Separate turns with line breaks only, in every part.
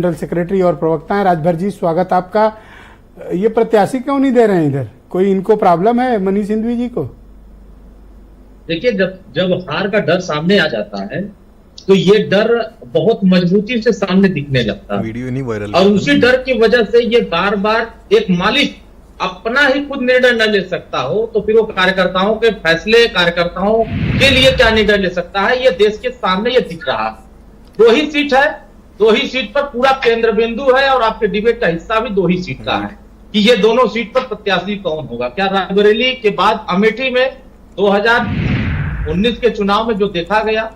General secretary और प्रवक्ता हैं। राजभर जी, स्वागत आपका। ये प्रत्याशी क्यों नहीं दे रहे हैं इधर? कोई इनको प्रॉब्लम है मनीष सिंघवी जी को?
देखिए, जब हार का डर सामने आ जाता है तो ये डर बहुत मजबूती से सामने दिखने लगता है।
वीडियो नहीं वायरल
और उसी डर की वजह से ये बार बार एक मालिक अपना ही खुद निर्णय न ले सकता हो तो फिर वो कार्यकर्ताओं के फैसले, कार्यकर्ताओं के लिए क्या निर्णय ले सकता है, ये देश के सामने ये दिख रहा है। 2 ही सीट है, 2 ही सीट पर पूरा केंद्र बिंदु है और आपके डिबेट का हिस्सा भी 2 ही सीट का है कि ये दोनों सीट पर प्रत्याशी कौन होगा। क्या रायबरेली के बाद अमेठी में 2019 के चुनाव में जो देखा गया,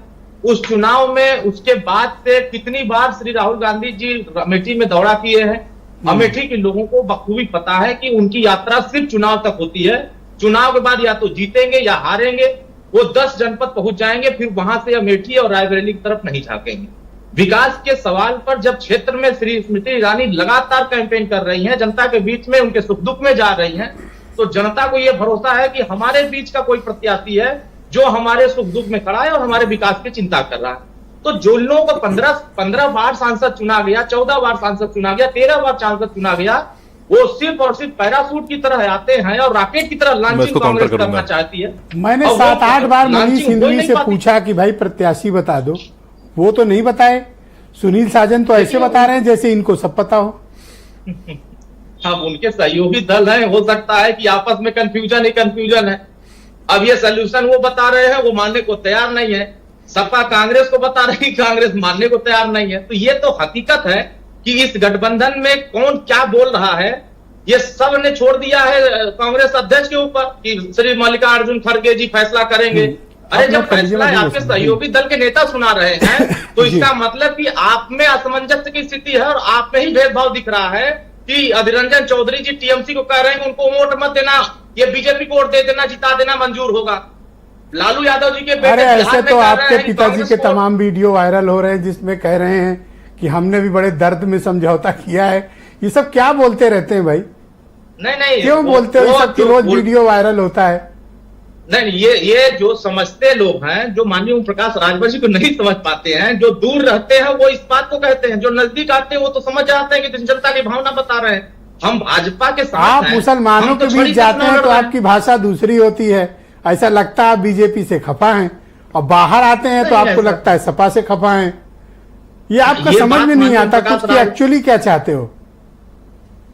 उस चुनाव में उसके बाद से कितनी बार श्री राहुल गांधी जी अमेठी में दौरा किए हैं। अमेठी के लोगों को बखूबी पता है कि उनकी यात्रा सिर्फ चुनाव तक होती है। चुनाव के बाद या तो जीतेंगे या हारेंगे, वो 10 जनपद पहुंच जाएंगे, फिर वहां से अमेठी और रायबरेली की तरफ नहीं झांकेंगे। विकास के सवाल पर जब क्षेत्र में श्री स्मृति ईरानी लगातार कैंपेन कर रही हैं, जनता के बीच में उनके सुख दुख में जा रही हैं, तो जनता को यह भरोसा है कि हमारे बीच का कोई प्रत्याशी है जो हमारे सुख दुख में खड़ा है और हमारे विकास की चिंता कर रहा है। तो जो लोगों को 15 बार सांसद चुना गया, 14 बार सांसद चुना गया, 13 बार सांसद चुना गया, वो सिर्फ और सिर्फ पैराशूट की तरह आते हैं और रॉकेट की तरह लॉन्चिंग कांग्रेस करना चाहती है।
मैंने 7-8 बार मनीष सिंघवी से पूछा कि भाई प्रत्याशी बता दो, वो तो नहीं बताए। सुनील साजन तो ऐसे बता रहे हैं जैसे इनको सब पता हो।
अब उनके सहयोगी दल हैं, हो सकता है कि आपस में कंफ्यूजन है। अब ये सोल्यूशन वो बता रहे हैं, वो मानने को तैयार नहीं है। सपा कांग्रेस को बता रही, कांग्रेस मानने को तैयार नहीं है। तो ये तो हकीकत है कि इस गठबंधन में कौन क्या बोल रहा है, ये सब ने छोड़ दिया है कांग्रेस अध्यक्ष के ऊपर कि श्री मल्लिकार्जुन खड़गे जी फैसला करेंगे। अरे जब फैसला आपके सहयोगी दल के नेता सुना रहे हैं तो इसका मतलब कि आप में असमंजस की स्थिति है और आप में ही भेदभाव दिख रहा है कि अधीर रंजन चौधरी जी टीएमसी को कह रहे हैं उनको वोट मत देना, ये बीजेपी को वोट दे देना, जिता देना मंजूर होगा। लालू यादव जी के बेटे,
अरे ऐसे तो आपके पिताजी के तमाम वीडियो वायरल हो रहे हैं जिसमें कह रहे हैं कि हमने भी बड़े दर्द में समझौता किया है। ये सब क्या बोलते रहते हैं भाई?
नहीं,
क्यों बोलते हो? सब की रोज वीडियो वायरल होता है।
नहीं, ये जो समझते लोग हैं, जो माननीय ओम प्रकाश राजभर जी को नहीं समझ पाते हैं, जो दूर रहते हैं वो इस बात को कहते हैं, जो नजदीक आते हैं वो तो समझ जाते हैं कि जनता की भावना बता रहे हैं। हम भाजपा के साथ
आप मुसलमानों के बीच जाते हैं तो आपकी भाषा दूसरी होती है, ऐसा लगता है आप बीजेपी से खफा हैं, और बाहर आते हैं तो आपको लगता है सपा से खफा हैं। ये आपका समझ में नहीं आता कुछ कि एक्चुअली क्या चाहते हो।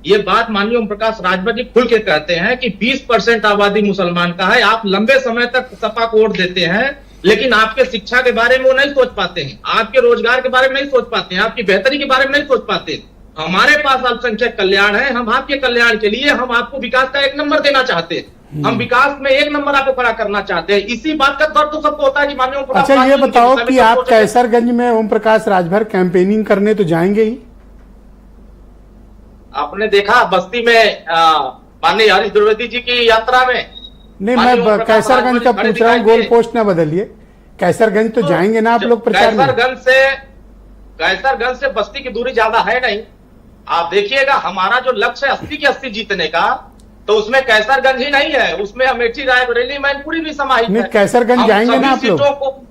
ये बात माननीय ओम प्रकाश राजभर जी खुल के कहते हैं कि 20% आबादी मुसलमान का है। आप लंबे समय तक सपा को वोट देते हैं लेकिन आपके शिक्षा के बारे में वो नहीं सोच पाते हैं, आपके रोजगार के बारे में नहीं सोच पाते हैं, आपकी बेहतरी के बारे में नहीं सोच पाते। हमारे पास अल्पसंख्यक कल्याण है, हम आपके कल्याण के लिए, हम आपको विकास का 1 नंबर देना चाहते हैं, हम विकास में 1 नंबर आपको खड़ा करना चाहते हैं। इसी बात का दर्द तो सबको होता है कि माननीय ओम प्रकाश।
अच्छा ये बताओ कि आप कैसरगंज में ओम प्रकाश राजभर कैंपेनिंग करने तो जाएंगे ही?
आपने देखा बस्ती में माननीय हरीश द्विवेदी जी की यात्रा में?
नहीं, मैं कैसरगंज का पूछ रहा हूँ, गोल पोस्ट ना बदलिए। कैसरगंज तो जाएंगे ना आप लोग प्रचार में?
कैसरगंज से बस्ती की दूरी ज्यादा है नहीं। आप देखिएगा, हमारा जो लक्ष्य है 80 की 80 जीतने का, तो उसमें कैसरगंज ही नहीं है, उसमें अमेठी, रायबरेली, मैनपुरी भी समाहित है।
कैसरगंज जाएंगे ना आप लोग?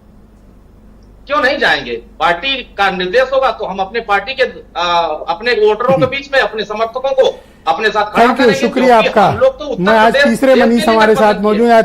क्यों नहीं जाएंगे? पार्टी का निर्देश होगा तो हम अपने पार्टी के अपने वोटरों के बीच में अपने समर्थकों को अपने साथ खड़ा करेंगे।
शुक्रिया आपका। मैं आज तीसरे मनीष हमारे साथ मौजूद है।